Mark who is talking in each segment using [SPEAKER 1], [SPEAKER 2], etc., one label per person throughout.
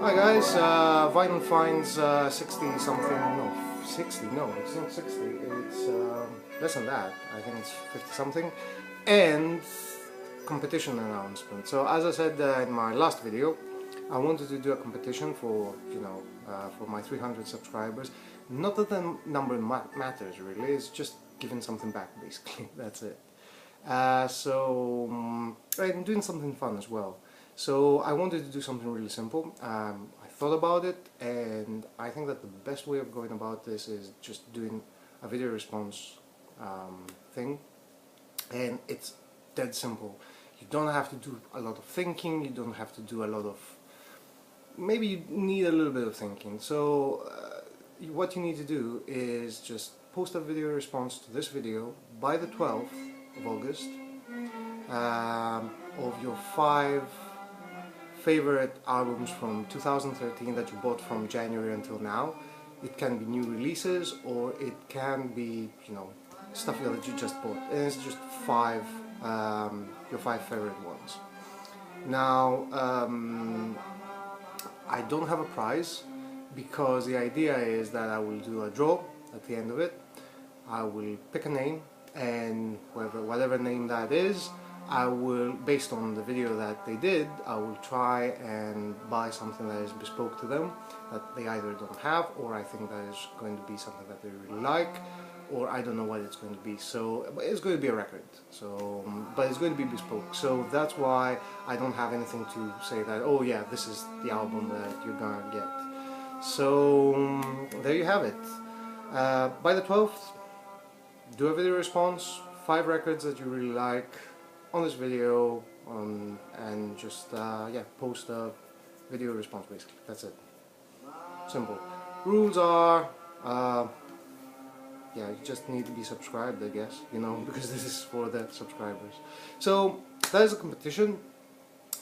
[SPEAKER 1] Hi guys, Vinyl finds 60 something, no, 60, no, it's not 60, it's less than that, I think it's 50 something, and competition announcement. So as I said in my last video, I wanted to do a competition for, for my 300 subscribers. Not that the number matters really, it's just giving something back basically, that's it. And doing something fun as well. So I wanted to do something really simple. I thought about it, and I think that the best way of going about this is just doing a video response thing, and it's dead simple. You don't have to do a lot of thinking, you don't have to do a lot of... maybe you need a little bit of thinking. So what you need to do is just post a video response to this video by the 12th of August of your 5 favorite albums from 2013 that you bought from January until now. It can be new releases, or it can be, stuff that you just bought, and it's just your 5 favorite ones. Now, I don't have a prize, because the idea is that I will do a draw at the end of it. I will pick a name, and whatever name that is, I will, based on the video that they did, I will try and buy something that is bespoke to them, that they either don't have, or I think that is going to be something that they really like, or I don't know what it's going to be. So it's going to be a record, so but it's going to be bespoke. So that's why I don't have anything to say that, oh yeah, this is the album that you're gonna get. So there you have it. By the 12th, do a video response, 5 records that you really like on this video, and just post a video response basically. That's it. Simple. Rules are you just need to be subscribed, I guess, because this is for the subscribers. So that is a competition.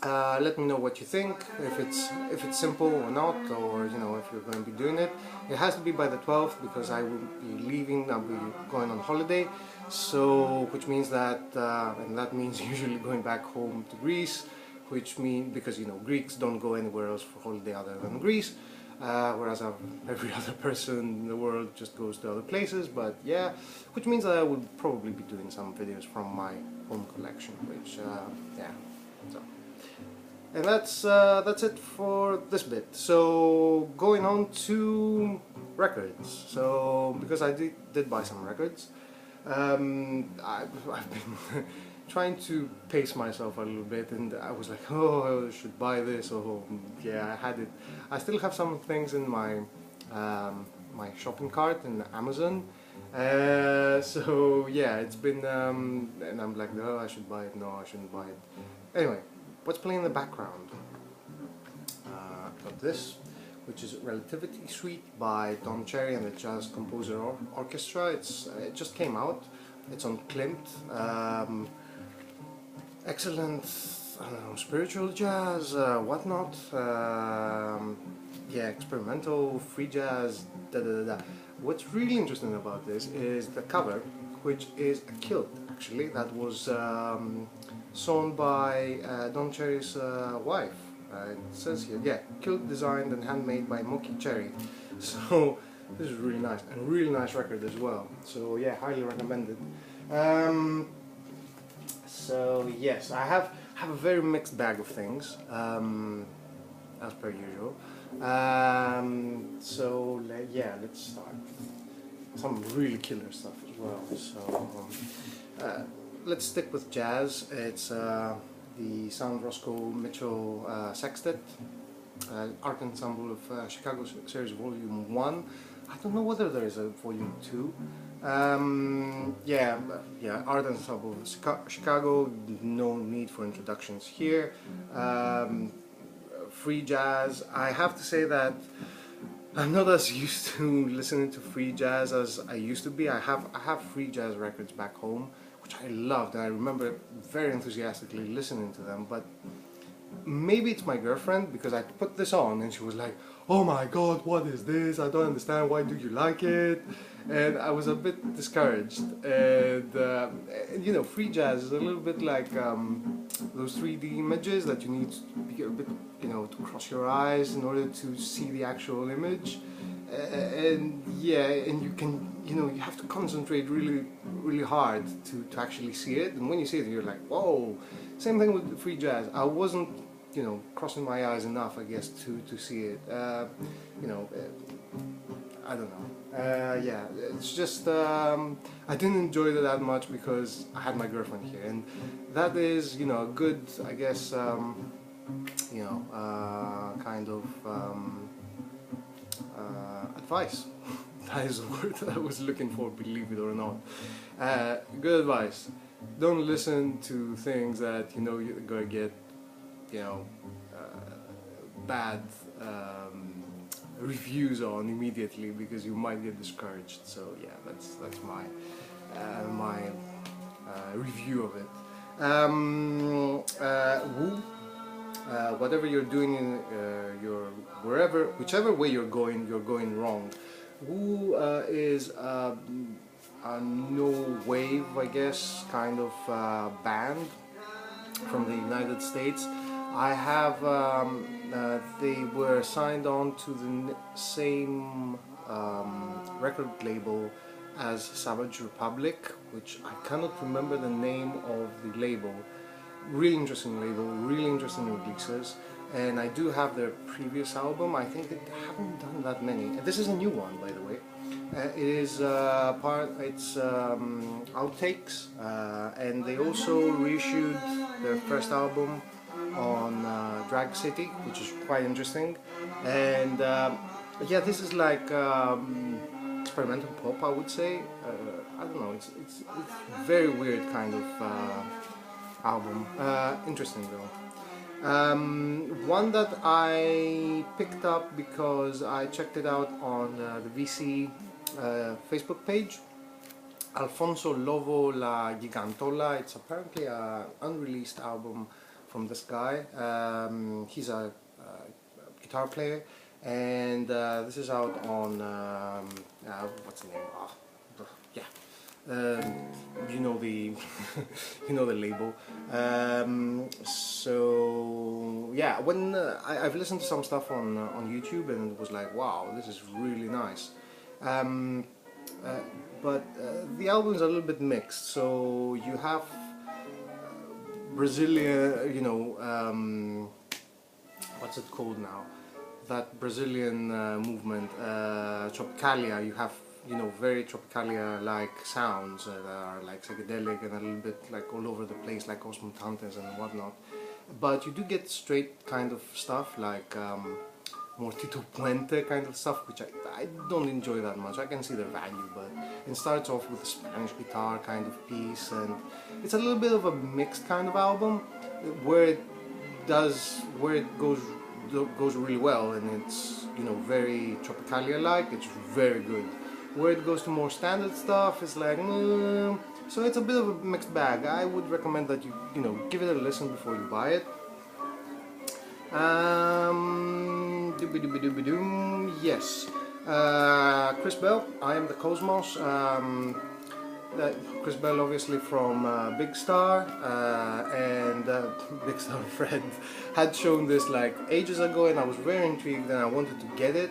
[SPEAKER 1] Let me know what you think, if it's simple or not, or if you're going to be doing it. It has to be by the 12th, because I will be leaving. I'll be going on holiday, so which means that and that means usually going back home to Greece, which means, because Greeks don't go anywhere else for holiday other than Greece, whereas every other person in the world just goes to other places. But yeah, which means that I will probably be doing some videos from my home collection, which so. And that's it for this bit. So going on to records. So because I did buy some records, I've been trying to pace myself a little bit, and I was like, oh, I should buy this. Oh yeah, I had it. I still have some things in my my shopping cart in Amazon. So yeah, it's been and I'm like, no, I should buy it. No, I shouldn't buy it. Anyway. What's playing in the background? Got this, which is Relativity Suite by Don Cherry and the Jazz Composer Orchestra. It just came out. It's on Klimt. Excellent, I don't know, spiritual jazz, whatnot. Yeah, experimental, free jazz, da da da da. What's really interesting about this is the cover, which is a kilt actually, that was sewn by Don Cherry's wife. It says here, yeah, kilt designed and handmade by Moki Cherry. So this is really nice, and really nice record as well. So yeah, highly recommended. So yes, I have a very mixed bag of things, as per usual. So yeah, let's start. Some really killer stuff as well. So let's stick with jazz. It's the Sound Roscoe Mitchell Sextet, Art Ensemble of Chicago Series Volume 1. I don't know whether there is a Volume 2. Yeah, Art Ensemble of Chicago, no need for introductions here. Free jazz, I have to say that I'm not as used to listening to free jazz as I used to be. I have free jazz records back home, which I loved, and I remember very enthusiastically listening to them, but maybe it's my girlfriend, because I put this on and she was like, "Oh my god, what is this? I don't understand, why do you like it?" And I was a bit discouraged. And you know, free jazz is a little bit like those 3D images that you need to be a bit, you know, to cross your eyes in order to see the actual image. And yeah, and you can, you know, you have to concentrate really hard to actually see it. And when you see it, you're like, whoa. Same thing with free jazz. I wasn't, you know, crossing my eyes enough, I guess, to see it. You know, I don't know. Yeah, it's just I didn't enjoy it that much because I had my girlfriend here, and that is, you know, a good, I guess, you know, kind of advice. That is the word that I was looking for, believe it or not. Good advice. Don't listen to things that you know you're gonna get, you know, bad reviews on immediately, because you might get discouraged. So yeah, that's my review of it. Whatever you're doing in your whichever way you're going wrong. Woo is a no wave, I guess, kind of band from the United States. I have they were signed on to the same record label as Savage Republic, which I cannot remember the name of the label. Really interesting label, really interesting releases, and I do have their previous album. I think they haven't done that many. This is a new one, by the way. It is it's outtakes, and they also reissued their first album on Drag City, which is quite interesting. And yeah, this is like experimental pop, I would say. I don't know. It's very weird kind of album. Interesting though. One that I picked up because I checked it out on the VC Facebook page, Alfonso Lovo La Gigantola. It's apparently an unreleased album from this guy. He's a guitar player, and this is out on what's the name? You know the you know the label. So yeah, when I've listened to some stuff on YouTube, and it was like, wow, this is really nice. But the album's a little bit mixed. So you have Brazilian, you know, what's it called now? That Brazilian movement, Tropicalia. You have, you know, very Tropicalia-like sounds that are like psychedelic and a little bit like all over the place, like Os Mutantes and whatnot. But you do get straight kind of stuff like more Tito Puente kind of stuff, which I don't enjoy that much. I can see their value, but it starts off with a Spanish guitar kind of piece, and it's a little bit of a mixed kind of album where it goes really well, and it's, you know, very Tropicalia-like. It's very good. Where it goes to more standard stuff, it's like, so it's a bit of a mixed bag. I would recommend that you know, give it a listen before you buy it. Yes, Chris Bell, I Am the Cosmos. Chris Bell, obviously from Big Star, and Big Star Fred had shown this like ages ago, and I was very intrigued and I wanted to get it.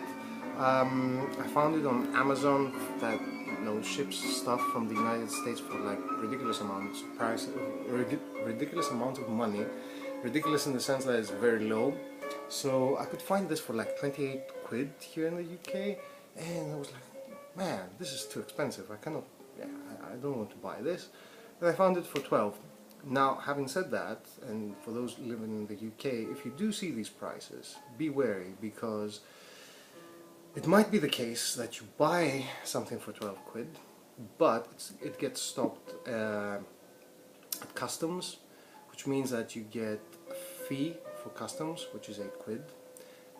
[SPEAKER 1] I found it on Amazon that, you know, ships stuff from the United States for like ridiculous amounts of price, ridiculous amount of money. Ridiculous in the sense that it's very low. So I could find this for like 28 quid here in the UK, and I was like, man, this is too expensive. I cannot, yeah, I don't want to buy this. And I found it for 12. Now, having said that, and for those living in the UK, if you do see these prices, be wary, because it might be the case that you buy something for 12 quid, but it gets stopped at customs, which means that you get a fee for customs, which is 8 quid,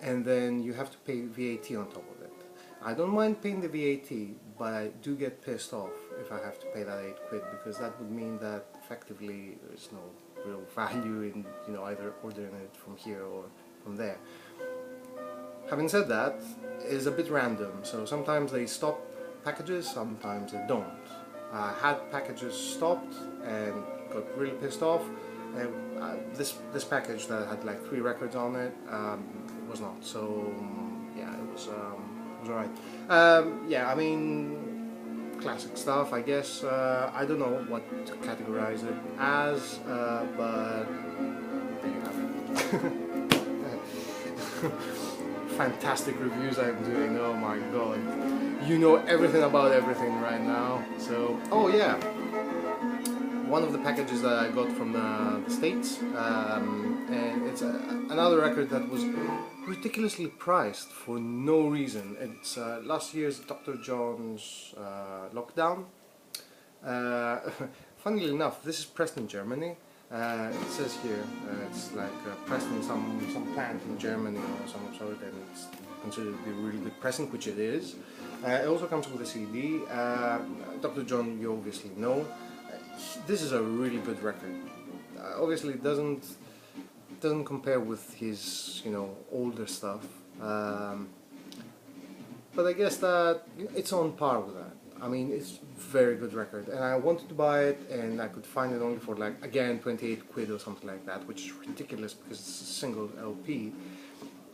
[SPEAKER 1] and then you have to pay VAT on top of it. I don't mind paying the VAT, but I do get pissed off if I have to pay that 8 quid, because that would mean that effectively there's real value in, you know, either ordering it from here or from there. Having said that, it's a bit random, so sometimes they stop packages, sometimes they don't. I had packages stopped and got really pissed off. This package that had like 3 records on it was not, so yeah, it was alright. Yeah, I mean, classic stuff, I guess. I don't know what to categorize it as, but there you have it. Fantastic reviews I'm doing, oh my god. You know everything about everything right now. So, oh yeah, one of the packages that I got from the States, and it's another record that was ridiculously priced for no reason. It's last year's Dr. John's Lockdown. Funnily enough, this is pressed in Germany. It says here it's like pressed in some plant in Germany or some sort, and it's considered to be a really good pressing, which it is. It also comes with a CD. Dr. John, you obviously know. This is a really good record. Obviously, it doesn't compare with his, you know, older stuff, but I guess that it's on par with that. I mean, it's a very good record, and I wanted to buy it, and I could find it only for like, again, 28 quid or something like that, which is ridiculous because it's a single LP.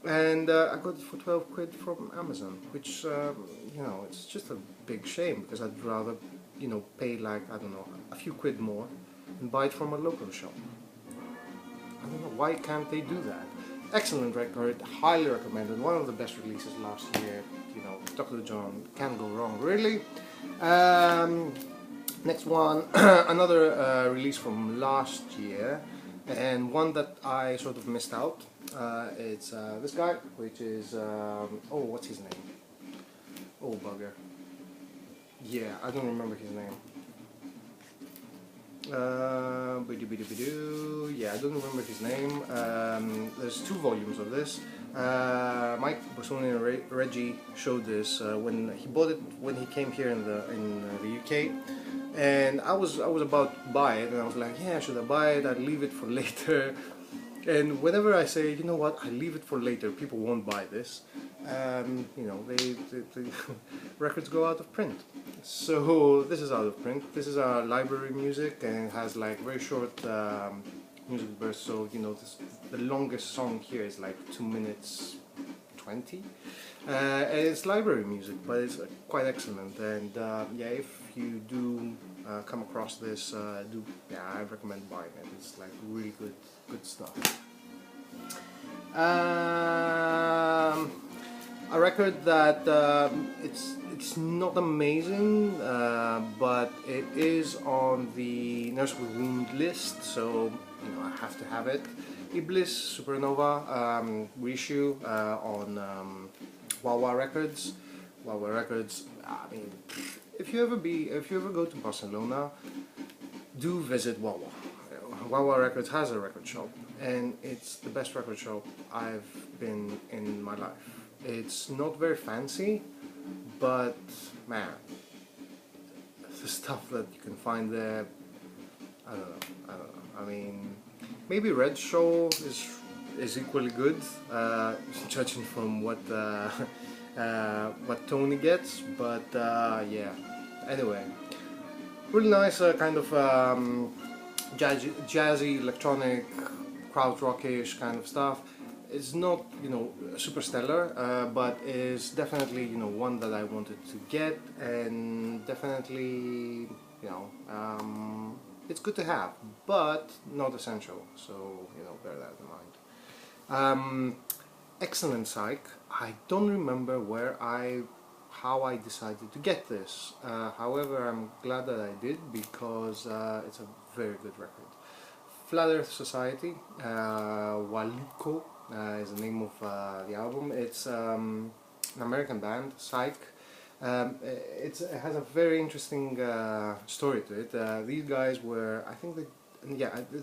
[SPEAKER 1] And I got it for 12 quid from Amazon, which, you know, it's just a big shame, because I'd rather, you know, pay like, I don't know, a few quid more and buy it from a local shop. I don't know, why can't they do that? Excellent record, highly recommended, one of the best releases last year. You know, Dr. John, can't go wrong, really. Next one, another release from last year, and one that I sort of missed out. It's this guy, which is, oh, what's his name? Oh, bugger. Yeah, I don't remember his name. Yeah, I don't remember his name. There's 2 volumes of this. Mike Bossoni and Reggie showed this when he bought it when he came here in the UK, and I was about to buy it, and I was like, yeah, should I buy it? I'd leave it for later. And whenever I say, you know what, I leave it for later, people won't buy this. You know, the records go out of print. So this is out of print. This is our library music, and it has like very short music bursts. So you know, the longest song here is like 2 minutes 20. And it's library music, but it's quite excellent. And yeah, if you do come across this, yeah, I recommend buying it. It's like really good stuff. A record that it's not amazing, but it is on the Nursery Wound list, so you know I have to have it. Iblis Supernova reissue on Wawa Records. Wawa Records. I mean, if you ever go to Barcelona, do visit Wawa. Wawa Records has a record shop, and it's the best record shop I've been in my life. It's not very fancy, but man, the stuff that you can find there, I don't know. I mean, maybe Red Show is equally good, judging from what Tony gets, but yeah. Anyway, really nice kind of jazzy, electronic, krautrockish kind of stuff. It's not, you know, super stellar, but is definitely, you know, one that I wanted to get, and definitely, you know, it's good to have, but not essential. So you know, bear that in mind. Excellent Psych. I don't remember how I decided to get this. However, I'm glad that I did, because it's a very good record. Flat Earth Society, Waliko is the name of the album. It's an American band, Psych. It has a very interesting story to it. These guys were, I think they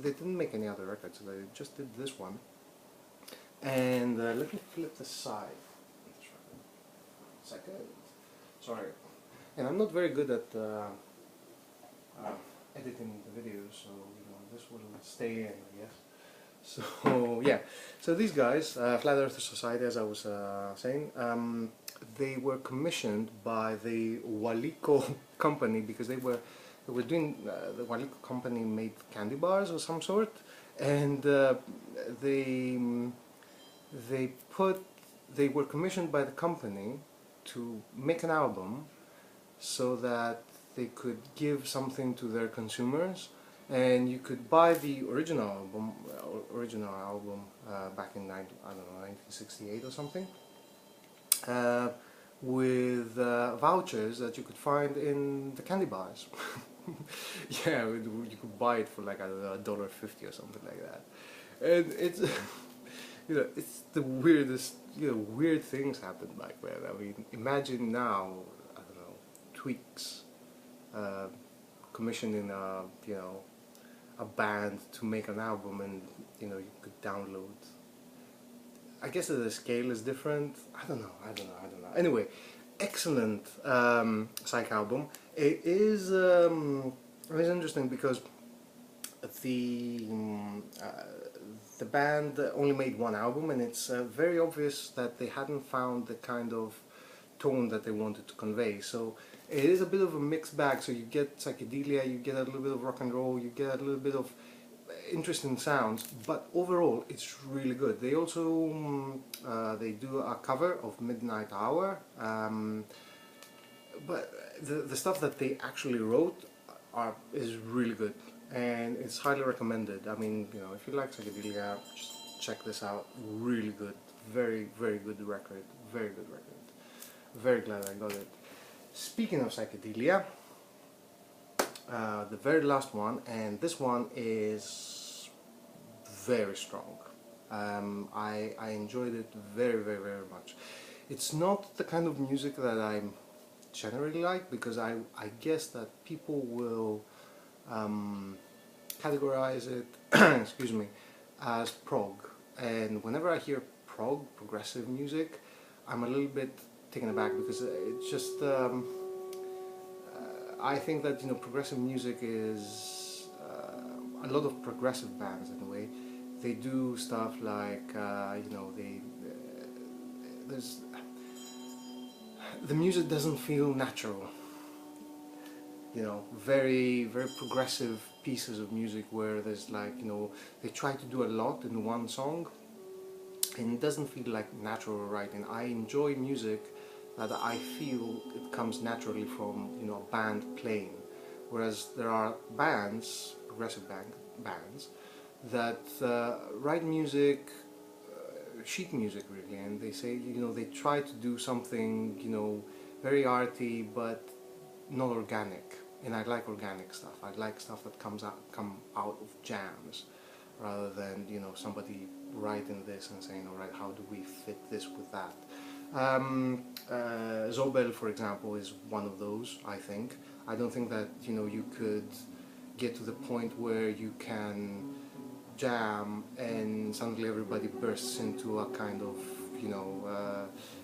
[SPEAKER 1] didn't make any other records, so they just did this one. And let me flip the side. Second. Sorry. And I'm not very good at editing the videos, so you know, this will stay in, I guess. So yeah, so these guys, Flat Earth Society, as I was saying, they were commissioned by the Waliko company because they were doing the Waliko company made candy bars of some sort, and they they were commissioned by the company to make an album so that they could give something to their consumers, and you could buy the original album back in I don't know, 1968 or something, with vouchers that you could find in the candy bars. Yeah, you could buy it for like $1.50 or something like that, and it's you know, it's the weirdest, weird things happened back then. I mean, imagine now, I don't know, Tweaks commissioning a band to make an album, and you could download. I guess the scale is different. I don't know. Anyway, excellent psych album. It is interesting because the band only made one album, and it's very obvious that they hadn't found the kind of tone that they wanted to convey. So it is a bit of a mixed bag. So you get psychedelia, you get a little bit of rock and roll, you get a little bit of interesting sounds, but overall it's really good. They also they do a cover of Midnight Hour, but the stuff that they actually wrote is really good, and it's highly recommended. I mean, if you like psychedelia, just check this out. Really good, very good record, very good record. Very glad I got it. Speaking of psychedelia, the very last one, and this one is very strong. I enjoyed it very much. It's not the kind of music that I generally like, because I guess that people will categorize it excuse me, as prog, and whenever I hear prog, progressive music, I'm a little bit taken aback, because it's just I think that progressive music is a lot of progressive bands in a way. They do stuff like there's the music doesn't feel natural. Very progressive pieces of music where there's like they try to do a lot in one song, and it doesn't feel like natural writing. I enjoy music that I feel it comes naturally from a band playing, whereas there are bands, progressive bands, that write music, sheet music really, and they say they try to do something very arty but not organic. And I like organic stuff. I like stuff that come out of jams, rather than somebody writing this and saying, alright, how do we fit this with that? Zobel, for example, is one of those, I think. I don't think that you could get to the point where you can jam and suddenly everybody bursts into a kind of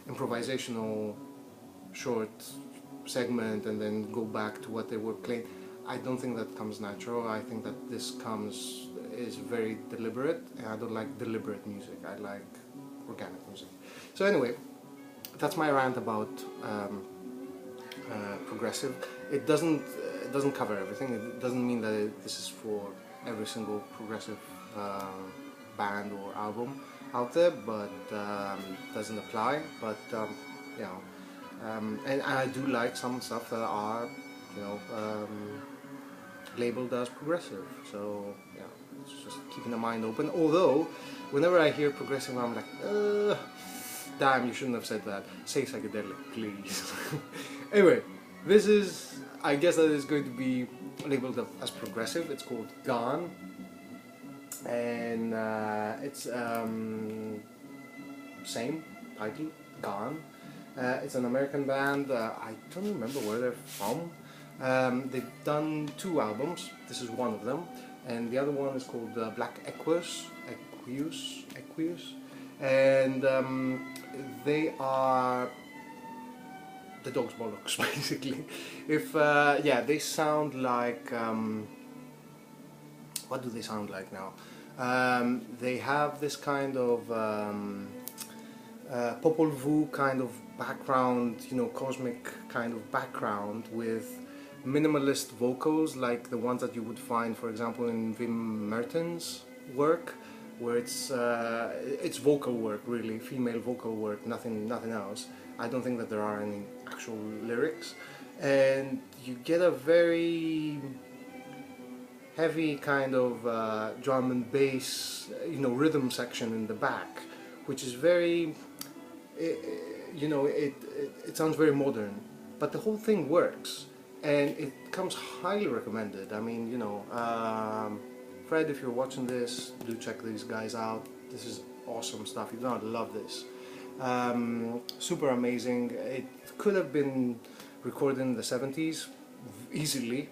[SPEAKER 1] improvisational short segment and then go back to what they were playing. I don't think that comes natural. I think that this is very deliberate, and I don't like deliberate music. I like organic music. So anyway, that's my rant about progressive. It doesn't cover everything. It doesn't mean that this is for every single progressive band or album out there, but doesn't apply. But and I do like some stuff that are labeled as progressive. So yeah, it's just keeping the mind open. Although whenever I hear progressive, I'm like, damn, you shouldn't have said that. Say psychedelic, please. Anyway, this is, I guess that is going to be labeled as progressive. It's called Gone, and it's same title, Gone. It's an American band. I don't remember where they're from. They've done 2 albums. This is one of them, and the other one is called Black Equus, and they are the dog's bollocks, basically. If yeah, they sound like what do they sound like now? They have this kind of Popol Vuh kind of background, you know, cosmic kind of background with minimalist vocals like the ones that you would find, for example, in Wim Mertens' work, where it's vocal work, really, female vocal work, nothing else. I don't think that there are any actual lyrics, and you get a very heavy kind of drum and bass, you know, rhythm section in the back, which is very, you know, it sounds very modern, but the whole thing works, and it comes highly recommended. I mean, you know, Fred, if you're watching this, do check these guys out. This is awesome stuff. You're gonna love this. Super amazing. It could have been recorded in the 70s easily.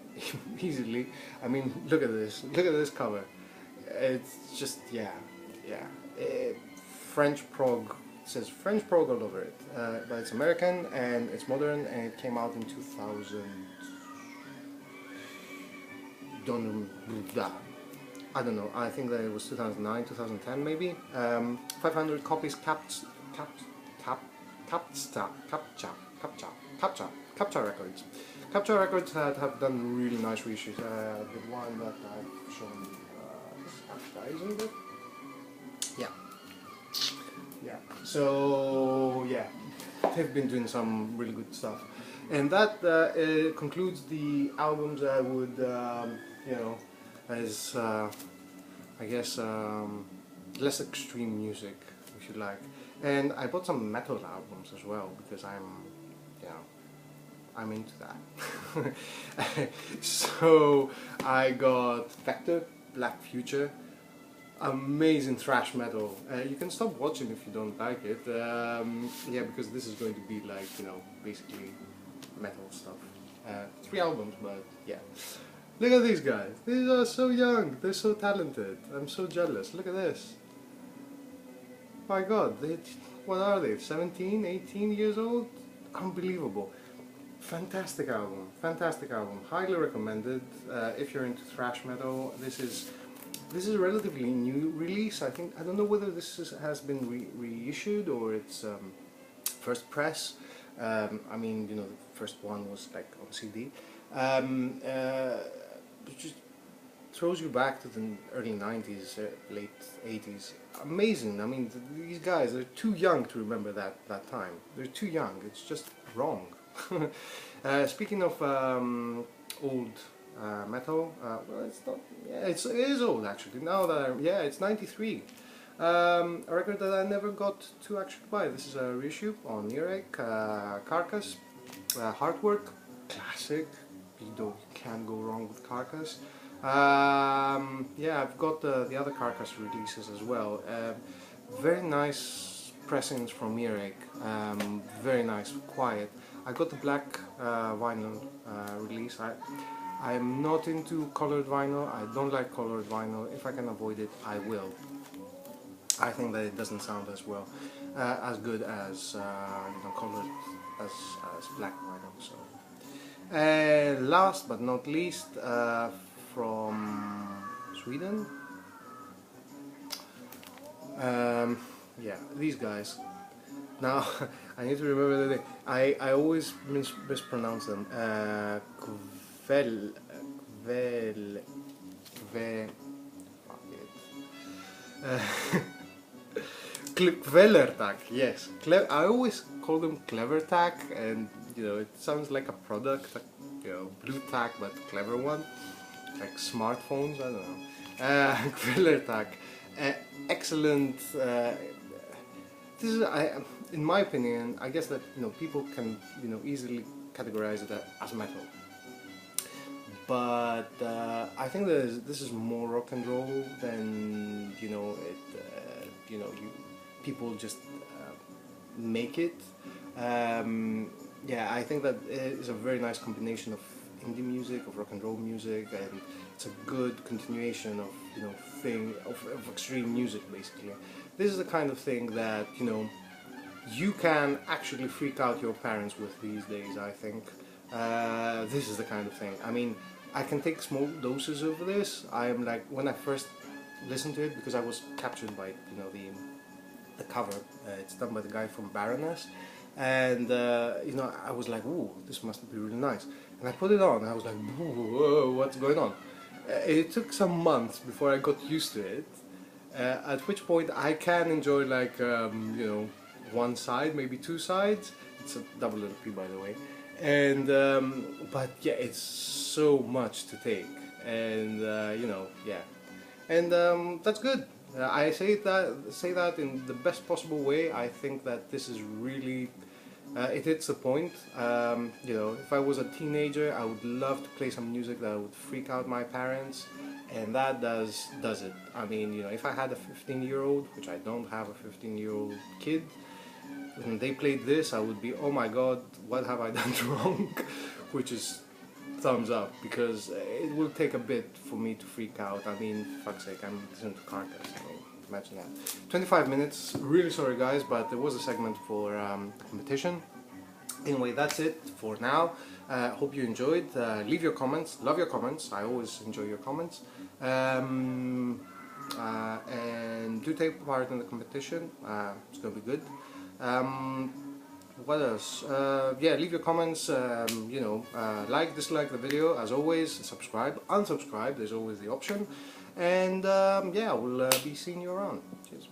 [SPEAKER 1] Easily. I mean, look at this cover. It's just, yeah. French prog. It says French prog all over it, but it's American and it's modern, and it came out in 2000. I don't know. I think that it was 2009, 2010 maybe. 500 copies Captcha Records. Captcha Records have done really nice reissues. The one that I've shown this guy, isn't it? Yeah. So yeah, they've been doing some really good stuff, and that concludes the albums I would, you know, as I guess less extreme music, if you like. And I bought some metal albums as well because I'm into that. So I got Vector, Black Future, amazing thrash metal. You can stop watching if you don't like it. Yeah, because this is going to be like, you know, basically metal stuff. 3 albums, but yeah. Look at these guys. These are so young. They're so talented. I'm so jealous. Look at this. My God, what are they? 17, 18 years old? Unbelievable. Fantastic album. Fantastic album. Highly recommended. If you're into thrash metal, this is a relatively new release. I don't know whether this has been reissued or it's first press. I mean, you know, the first one was like on CD. It just throws you back to the early 90s, late 80s. Amazing. I mean, these guys are too young to remember that time. They're too young. It's just wrong. Speaking of old metal, well, it's not. Yeah, it is old actually. Now that it's 93. A record that I never got to actually buy. This is a reissue on Earache. Carcass, Heartwork, classic. You can't go wrong with Carcass. Yeah, I've got the other Carcass releases as well. Very nice pressings from Earache. Very nice, quiet. I got the black vinyl release. I'm not into colored vinyl. I don't like colored vinyl. If I can avoid it, I will. I think that it doesn't sound as well, as good as you know, colored as black vinyl. So. Last but not least, from Sweden, yeah, these guys. Now, I need to remember the name. I always mispronounce them. Kvelertak, yes. I always call them Clevertack, and you know, it sounds like a product, like, you know, blue tack but clever one, like smartphones. I don't know. Kvelertak, excellent. This is, in my opinion, I guess that, you know, people can, you know, easily categorize it as metal. But I think that this is more rock and roll than, you know, people just make it. Yeah, I think that it is a very nice combination of indie music, of rock and roll music, and it's a good continuation of, you know, of extreme music, basically. This is the kind of thing that, you know, you can actually freak out your parents with these days, I think. This is the kind of thing. I mean, I can take small doses of this. I am like, when I first listened to it, because I was captured by, you know, the cover. It's done by the guy from Baroness, and you know, I was like, ooh, this must be really nice. And I put it on, and I was like, whoa, what's going on? It took some months before I got used to it. At which point I can enjoy like you know, one side, maybe two sides. It's a double LP, by the way. And but yeah, it's so much to take, and you know, yeah, and that's good. I say that in the best possible way. I think that this is really it hits the point. You know, if I was a teenager, I would love to play some music that would freak out my parents, and that does it. I mean, you know, if I had a 15-year-old, which I don't have a 15-year-old kid, when they played this, I would be, oh my god, what have I done wrong? Which is thumbs up, because it will take a bit for me to freak out. I mean, for fuck's sake, I'm listening to Carcass. I mean, imagine that. 25 minutes, really sorry guys, but there was a segment for the competition. Anyway, that's it for now. Hope you enjoyed. Leave your comments, love your comments, I always enjoy your comments. And do take part in the competition, it's gonna be good. What else? Yeah, leave your comments, you know, like, dislike the video, as always, subscribe, unsubscribe, there's always the option, and yeah, we'll be seeing you around. Cheers.